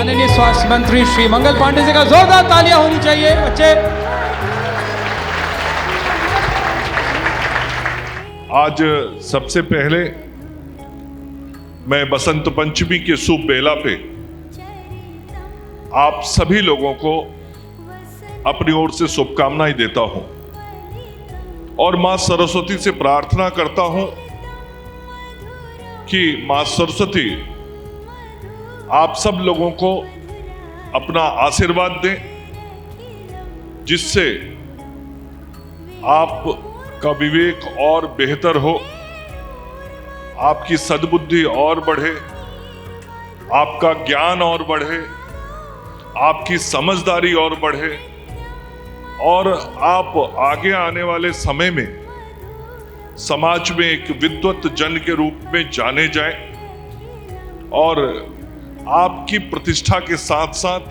माननीय स्वास्थ्य मंत्री श्री मंगल पांडे जी का जोरदार तालियां होनी चाहिए बच्चे। आज सबसे पहले मैं बसंत पंचमी के शुभ बेला पे आप सभी लोगों को अपनी ओर से शुभकामनाएं देता हूं और मां सरस्वती से प्रार्थना करता हूं कि मां सरस्वती आप सब लोगों को अपना आशीर्वाद दें, जिससे आपका विवेक और बेहतर हो, आपकी सद्बुद्धि और बढ़े, आपका ज्ञान और बढ़े, आपकी समझदारी और बढ़े और आप आगे आने वाले समय में समाज में एक विद्वत जन के रूप में जाने जाएं और आपकी प्रतिष्ठा के साथ साथ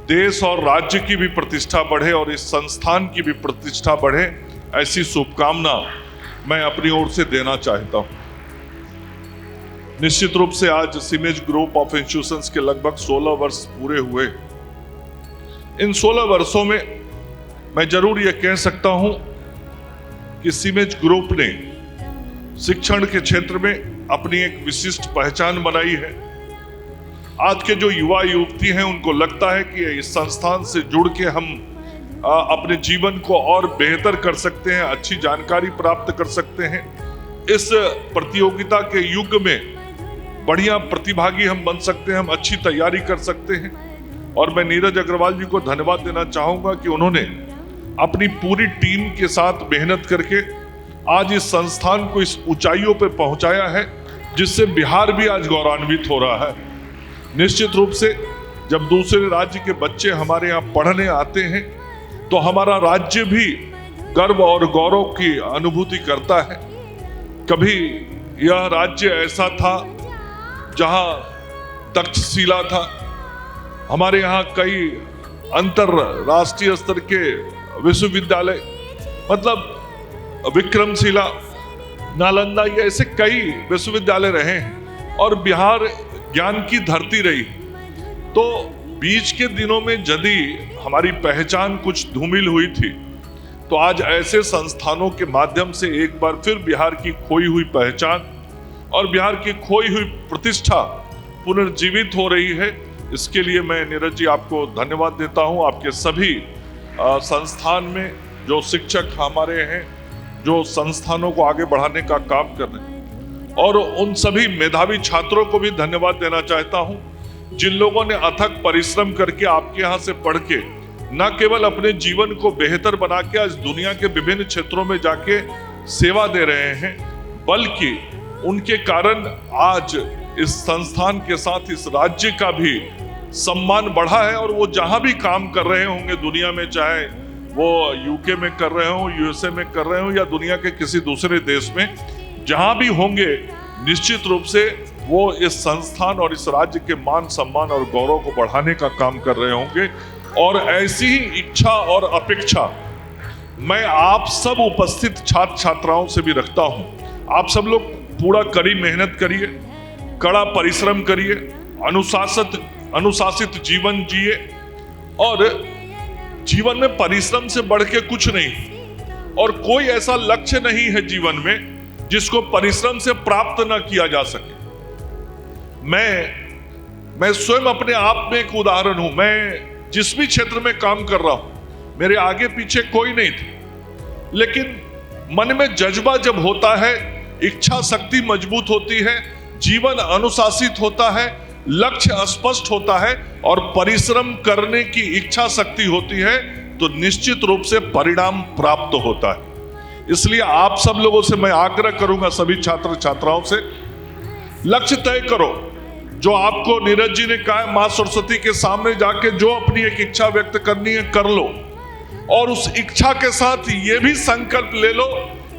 देश और राज्य की भी प्रतिष्ठा बढ़े और इस संस्थान की भी प्रतिष्ठा बढ़े, ऐसी शुभकामना मैं अपनी ओर से देना चाहता हूं। निश्चित रूप से आज सीमेज ग्रुप ऑफ इंस्टीट्यूशंस के लगभग 16 वर्ष पूरे हुए। इन 16 वर्षों में मैं जरूर यह कह सकता हूं कि सीमेज ग्रुप ने शिक्षण के क्षेत्र में अपनी एक विशिष्ट पहचान बनाई है। आज के जो युवा युवती हैं उनको लगता है कि इस संस्थान से जुड़ के हम अपने जीवन को और बेहतर कर सकते हैं, अच्छी जानकारी प्राप्त कर सकते हैं। इस प्रतियोगिता के युग में बढ़िया प्रतिभागी हम बन सकते हैं, हम अच्छी तैयारी कर सकते हैं। और मैं नीरज अग्रवाल जी को धन्यवाद देना चाहूंगा कि उन्होंने अपनी पूरी टीम के साथ मेहनत करके आज इस संस्थान को इस ऊंचाइयों पर पहुंचाया है, जिससे बिहार भी आज गौरवान्वित हो रहा है। निश्चित रूप से जब दूसरे राज्य के बच्चे हमारे यहाँ पढ़ने आते हैं तो हमारा राज्य भी गर्व और गौरव की अनुभूति करता है। कभी यह राज्य ऐसा था जहाँ तक्षशिला था, हमारे यहाँ कई अंतरराष्ट्रीय स्तर के विश्वविद्यालय मतलब विक्रमशिला, नालंदा, ये ऐसे कई विश्वविद्यालय रहे हैं और बिहार ज्ञान की धरती रही। तो बीच के दिनों में यदि हमारी पहचान कुछ धूमिल हुई थी तो आज ऐसे संस्थानों के माध्यम से एक बार फिर बिहार की खोई हुई पहचान और बिहार की खोई हुई प्रतिष्ठा पुनर्जीवित हो रही है। इसके लिए मैं नीरज जी आपको धन्यवाद देता हूं। आपके सभी संस्थान में जो शिक्षक हमारे हैं, जो संस्थानों को आगे बढ़ाने का काम कर रहे हैं, और उन सभी मेधावी छात्रों को भी धन्यवाद देना चाहता हूं जिन लोगों ने अथक परिश्रम करके आपके यहाँ से पढ़ के न केवल अपने जीवन को बेहतर बना के आज दुनिया के विभिन्न क्षेत्रों में जाके सेवा दे रहे हैं, बल्कि उनके कारण आज इस संस्थान के साथ इस राज्य का भी सम्मान बढ़ा है। और वो जहां भी काम कर रहे होंगे दुनिया में, चाहे वो यूके में कर रहे हो, यूएसए में कर रहे हो या दुनिया के किसी दूसरे देश में, जहां भी होंगे निश्चित रूप से वो इस संस्थान और इस राज्य के मान सम्मान और गौरव को बढ़ाने का काम कर रहे होंगे। और ऐसी ही इच्छा और अपेक्षा मैं आप सब उपस्थित छात्र छात्राओं से भी रखता हूं। आप सब लोग पूरा कड़ी मेहनत करिए, कड़ा परिश्रम करिए, अनुशासित जीवन जिए और जीवन में परिश्रम से बढ़ के कुछ नहीं और कोई ऐसा लक्ष्य नहीं है जीवन में जिसको परिश्रम से प्राप्त न किया जा सके। मैं स्वयं अपने आप में एक उदाहरण हूं। मैं जिस भी क्षेत्र में काम कर रहा हूं, मेरे आगे पीछे कोई नहीं था, लेकिन मन में जज्बा जब होता है, इच्छा शक्ति मजबूत होती है, जीवन अनुशासित होता है, लक्ष्य स्पष्ट होता है और परिश्रम करने की इच्छा शक्ति होती है, तो निश्चित रूप से परिणाम प्राप्त होता है। इसलिए आप सब लोगों से मैं आग्रह करूंगा, सभी छात्र छात्राओं से, लक्ष्य तय करो। जो आपको नीरज जी ने कहा, मां सरस्वती के सामने जाके जो अपनी एक इच्छा व्यक्त करनी है कर लो और उस इच्छा के साथ ये भी संकल्प ले लो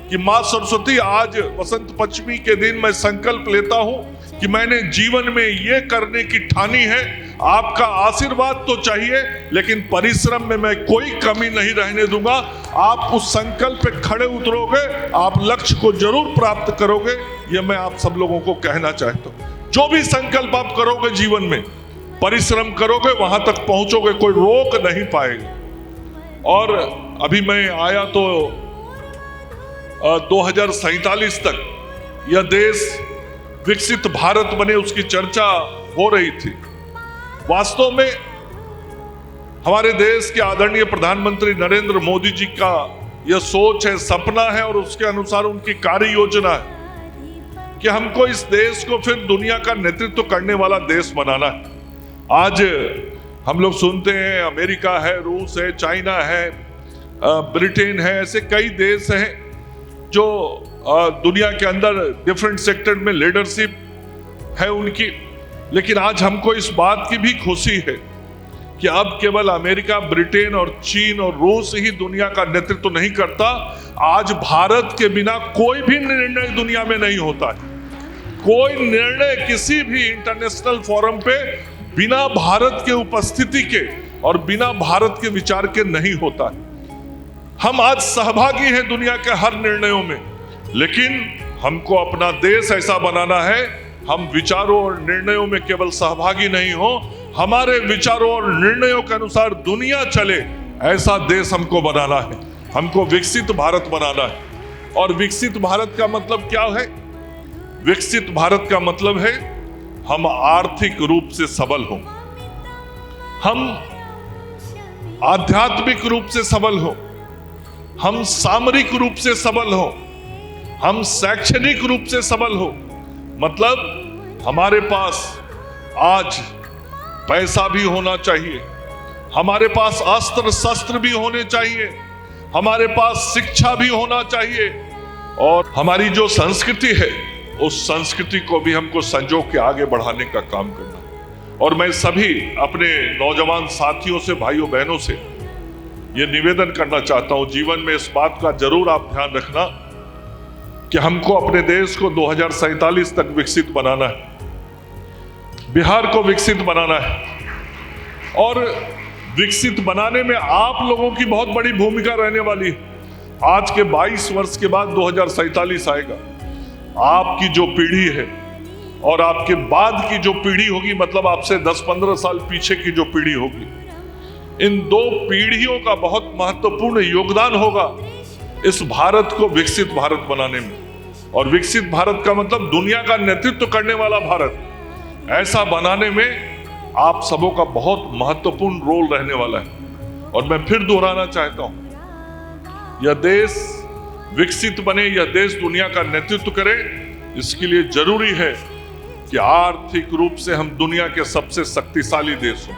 कि मां सरस्वती, आज वसंत पंचमी के दिन मैं संकल्प लेता हूं कि मैंने जीवन में ये करने की ठानी है। आपका आशीर्वाद तो चाहिए, लेकिन परिश्रम में मैं कोई कमी नहीं रहने दूंगा। आप उस संकल्प पे खड़े उतरोगे, आप लक्ष्य को जरूर प्राप्त करोगे। ये मैं आप सब लोगों को कहना चाहता हूं। जो भी संकल्प आप करोगे जीवन में, परिश्रम करोगे वहां तक पहुंचोगे, कोई रोक नहीं पाएगा। और अभी मैं आया तो 2047 तक यह देश विकसित भारत बने उसकी चर्चा हो रही थी। वास्तव में हमारे देश के आदरणीय प्रधानमंत्री नरेंद्र मोदी जी का यह सोच है, सपना है और उसके अनुसार उनकी कार्य योजना है कि हमको इस देश को फिर दुनिया का नेतृत्व करने वाला देश बनाना है। आज हम लोग सुनते हैं अमेरिका है, रूस है, चाइना है, ब्रिटेन है, ऐसे कई देश हैं जो दुनिया के अंदर डिफरेंट सेक्टर में लीडरशिप है उनकी। लेकिन आज हमको इस बात की भी खुशी है कि अब केवल अमेरिका, ब्रिटेन और चीन और रूस ही दुनिया का नेतृत्व नहीं करता। आज भारत के बिना कोई भी निर्णय दुनिया में नहीं होता है। कोई निर्णय किसी भी इंटरनेशनल फोरम पे बिना भारत के उपस्थिति के और बिना भारत के विचार के नहीं होता है। हम आज सहभागी हैं दुनिया के हर निर्णयों में, लेकिन हमको अपना देश ऐसा बनाना है हम विचारों और निर्णयों में केवल सहभागी नहीं हो, हमारे विचारों और निर्णयों के अनुसार दुनिया चले, ऐसा देश हमको बनाना है। हमको विकसित भारत बनाना है। और विकसित भारत का मतलब क्या है? विकसित भारत का मतलब है हम आर्थिक रूप से सबल हों, हम आध्यात्मिक रूप से सबल हों, हम सामरिक रूप से सबल हों, हम शैक्षणिक रूप से सबल हों। मतलब हमारे पास आज पैसा भी होना चाहिए, हमारे पास अस्त्र शस्त्र भी होने चाहिए, हमारे पास शिक्षा भी होना चाहिए, और हमारी जो संस्कृति है उस संस्कृति को भी हमको संजो के आगे बढ़ाने का काम करना है। और मैं सभी अपने नौजवान साथियों से, भाइयों बहनों से ये निवेदन करना चाहता हूं, जीवन में इस बात का जरूर आप ध्यान रखना कि हमको अपने देश को 2047 तक विकसित बनाना है, बिहार को विकसित बनाना है। और विकसित बनाने में आप लोगों की बहुत बड़ी भूमिका रहने वाली है। आज के 22 वर्ष के बाद 2047 आएगा। आपकी जो पीढ़ी है और आपके बाद की जो पीढ़ी होगी, मतलब आपसे 10-15 साल पीछे की जो पीढ़ी होगी, इन दो पीढ़ियों का बहुत महत्वपूर्ण योगदान होगा इस भारत को विकसित भारत बनाने में। और विकसित भारत का मतलब दुनिया का नेतृत्व करने वाला भारत, ऐसा बनाने में आप सबों का बहुत महत्वपूर्ण रोल रहने वाला है। और मैं फिर दोहराना चाहता हूं, यह देश विकसित बने, यह देश दुनिया का नेतृत्व करे, इसके लिए जरूरी है कि आर्थिक रूप से हम दुनिया के सबसे शक्तिशाली देश हों,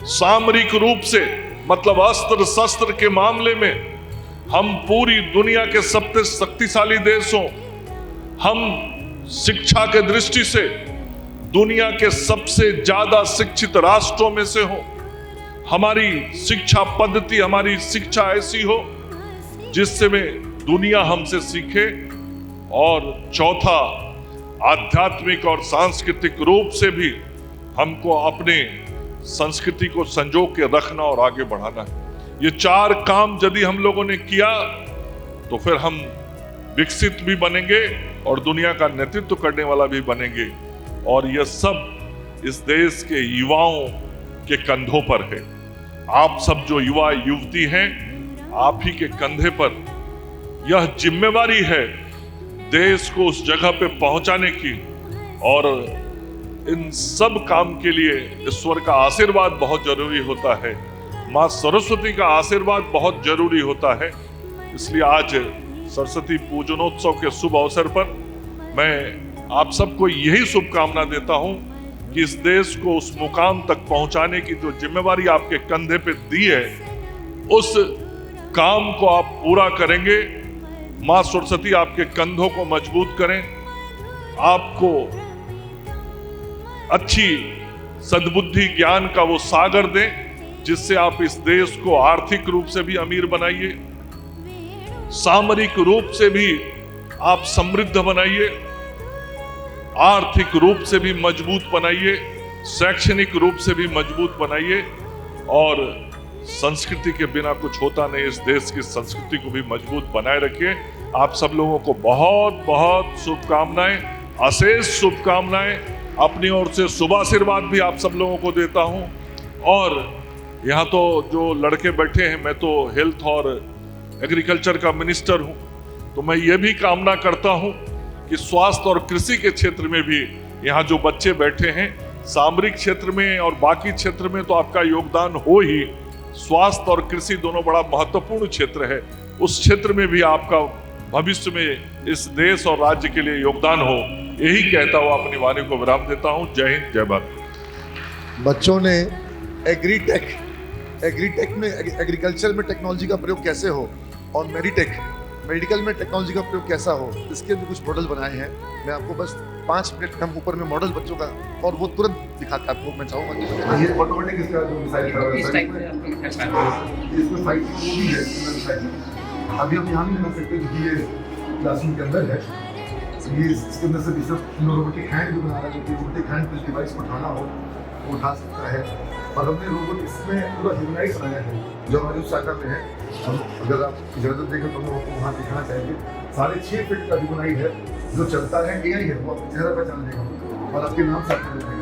सामरिक रूप से मतलब अस्त्र शस्त्र के मामले में हम पूरी दुनिया के सबसे शक्तिशाली देश हों, हम शिक्षा के दृष्टि से दुनिया के सबसे ज्यादा शिक्षित राष्ट्रों में से हो, हमारी शिक्षा पद्धति, हमारी शिक्षा ऐसी हो जिससे में दुनिया हमसे सीखे। और चौथा, आध्यात्मिक और सांस्कृतिक रूप से भी हमको अपने संस्कृति को संजो के रखना और आगे बढ़ाना है। ये चार काम यदि हम लोगों ने किया तो फिर हम विकसित भी बनेंगे और दुनिया का नेतृत्व करने वाला भी बनेंगे। और यह सब इस देश के युवाओं के कंधों पर है। आप सब जो युवा युवती हैं, आप ही के कंधे पर यह जिम्मेवारी है देश को उस जगह पे पहुंचाने की। और इन सब काम के लिए ईश्वर का आशीर्वाद बहुत जरूरी होता है, माँ सरस्वती का आशीर्वाद बहुत जरूरी होता है। इसलिए आज सरस्वती पूजनोत्सव के शुभ अवसर पर मैं आप सबको यही शुभकामना देता हूं कि इस देश को उस मुकाम तक पहुंचाने की जो जिम्मेवारी आपके कंधे पे दी है, उस काम को आप पूरा करेंगे। माँ सरस्वती आपके कंधों को मजबूत करें, आपको अच्छी सद्बुद्धि ज्ञान का वो सागर दें जिससे आप इस देश को आर्थिक रूप से भी अमीर बनाइए, सामरिक रूप से भी आप समृद्ध बनाइए, आर्थिक रूप से भी मजबूत बनाइए, शैक्षणिक रूप से भी मजबूत बनाइए। और संस्कृति के बिना कुछ होता नहीं, इस देश की संस्कृति को भी मजबूत बनाए रखिए। आप सब लोगों को बहुत बहुत शुभकामनाएं, अशेष शुभकामनाएं। अपनी ओर से शुभ आशीर्वाद भी आप सब लोगों को देता हूं। और यहाँ तो जो लड़के बैठे हैं, मैं तो हेल्थ और एग्रीकल्चर का मिनिस्टर हूं, तो मैं ये भी कामना करता हूं कि स्वास्थ्य और कृषि के क्षेत्र में भी यहाँ जो बच्चे बैठे हैं, सामरिक क्षेत्र में और बाकी क्षेत्र में तो आपका योगदान हो ही, स्वास्थ्य और कृषि दोनों बड़ा महत्वपूर्ण क्षेत्र है, उस क्षेत्र में भी आपका भविष्य में इस देश और राज्य के लिए योगदान हो, यही कहता हुआ अपनी वाणी को विराम देता हूं। जय हिंद, जय भारत। बच्चों ने एग्रीटेक में एग्रीकल्चर में टेक्नोलॉजी का प्रयोग कैसे हो और मेडिकल में टेक्नोलॉजी का प्रयोग कैसा हो, इसके भी कुछ मॉडल बनाए हैं। मैं आपको बस 5 मिनट हम ऊपर में मॉडल बच्चों का, और वो तुरंत दिखाता आपको मैं चाहूँगा। ये ऑटोमेटिक इसका जो मिसाइल का इसमें साइड भी है। अभी हम यहाँ नहीं बना सकते क्योंकि ये क्लासरूम के अंदर है। ये इसके अंदर से भी सब रोबोटिक हैंड भी बना रहा है, जो कि रोबोटिक हैंड कुछ डिवाइस को उठाना हो वो उठा सकता है। और हमने रोबोट इसमें पूरा ह्यूमनाइज बनाया है, जो हमारे उस शाखा में है। हम अगर आप इजाज़त देखें तो हम आपको वहाँ दिखाना चाहेंगे। 6.5 फीट का ह्यूमनाइज है जो चलता है, AI है, वो आपको चेहरा पहचान देगा और आपके नाम साथ कर देगा।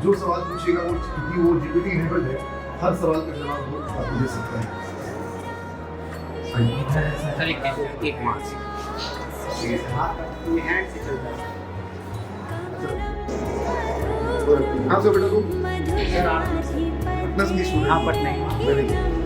जो सवाल पूछेगा वो, क्योंकि वो GPT इनेबल्ड है, हर सवाल का जवाब वो आपको दे सकता है। सर एक मार्क्स ये हैंड से चलता है। कहाँ से बेटा तुम? सर आप पटना से? हाँ पटना। Very good.